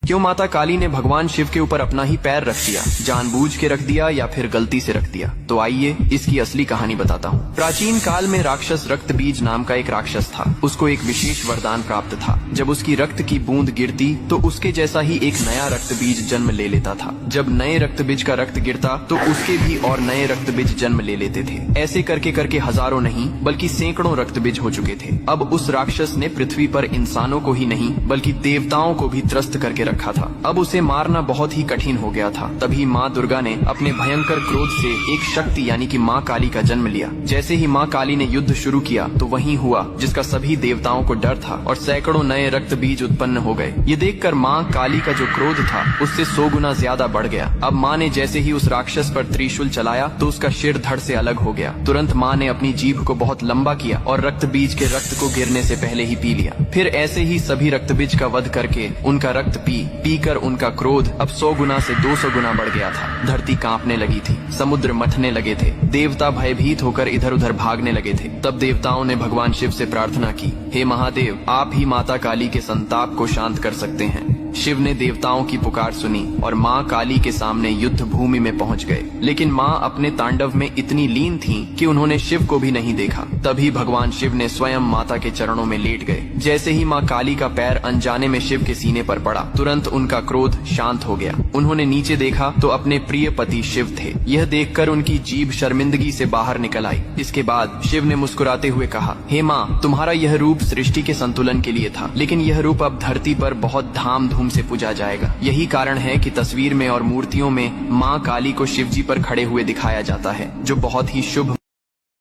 क्यों माता काली ने भगवान शिव के ऊपर अपना ही पैर रख दिया? जानबूझ के रख दिया या फिर गलती से रख दिया? तो आइए इसकी असली कहानी बताता हूँ। प्राचीन काल में राक्षस रक्त बीज नाम का एक राक्षस था। उसको एक विशेष वरदान प्राप्त था। जब उसकी रक्त की बूंद गिरती तो उसके जैसा ही एक नया रक्त बीज जन्म ले लेता था। जब नए रक्त बीज का रक्त गिरता तो उसके भी और नए रक्त बीज जन्म ले लेते थे। ऐसे करके करके हजारों नहीं बल्कि सैकड़ों रक्त बीज हो चुके थे। अब उस राक्षस ने पृथ्वी पर इंसानों को ही नहीं बल्कि देवताओं को भी त्रस्त करके रखा था। अब उसे मारना बहुत ही कठिन हो गया था। तभी माँ दुर्गा ने अपने भयंकर क्रोध से एक शक्ति यानी कि माँ काली का जन्म लिया। जैसे ही माँ काली ने युद्ध शुरू किया तो वही हुआ जिसका सभी देवताओं को डर था और सैकड़ों नए रक्त बीज उत्पन्न हो गए। ये देखकर माँ काली का जो क्रोध था उससे 100 गुना ज्यादा बढ़ गया। अब माँ ने जैसे ही उस राक्षस पर त्रिशूल चलाया तो उसका सिर धड़ से अलग हो गया। तुरंत माँ ने अपनी जीभ को बहुत लंबा किया और रक्त बीज के रक्त को गिरने से पहले ही पी लिया। फिर ऐसे ही सभी रक्त बीज का वध करके उनका रक्त पीकर उनका क्रोध अब 100 गुना से 200 गुना बढ़ गया था। धरती कांपने लगी थी, समुद्र मथने लगे थे, देवता भयभीत होकर इधर उधर भागने लगे थे। तब देवताओं ने भगवान शिव से प्रार्थना की, हे महादेव, आप ही माता काली के संताप को शांत कर सकते हैं। शिव ने देवताओं की पुकार सुनी और माँ काली के सामने युद्ध भूमि में पहुंच गए। लेकिन माँ अपने तांडव में इतनी लीन थीं कि उन्होंने शिव को भी नहीं देखा। तभी भगवान शिव ने स्वयं माता के चरणों में लेट गए। जैसे ही माँ काली का पैर अनजाने में शिव के सीने पर पड़ा, तुरंत उनका क्रोध शांत हो गया। उन्होंने नीचे देखा तो अपने प्रिय पति शिव थे। यह देखकर उनकी जीभ शर्मिंदगी से बाहर निकल आई। इसके बाद शिव ने मुस्कुराते हुए कहा, हे माँ, तुम्हारा यह रूप सृष्टि के संतुलन के लिए था, लेकिन यह रूप अब धरती पर बहुत धाम से पूजा जाएगा। यही कारण है कि तस्वीर में और मूर्तियों में माँ काली को शिवजी पर खड़े हुए दिखाया जाता है, जो बहुत ही शुभ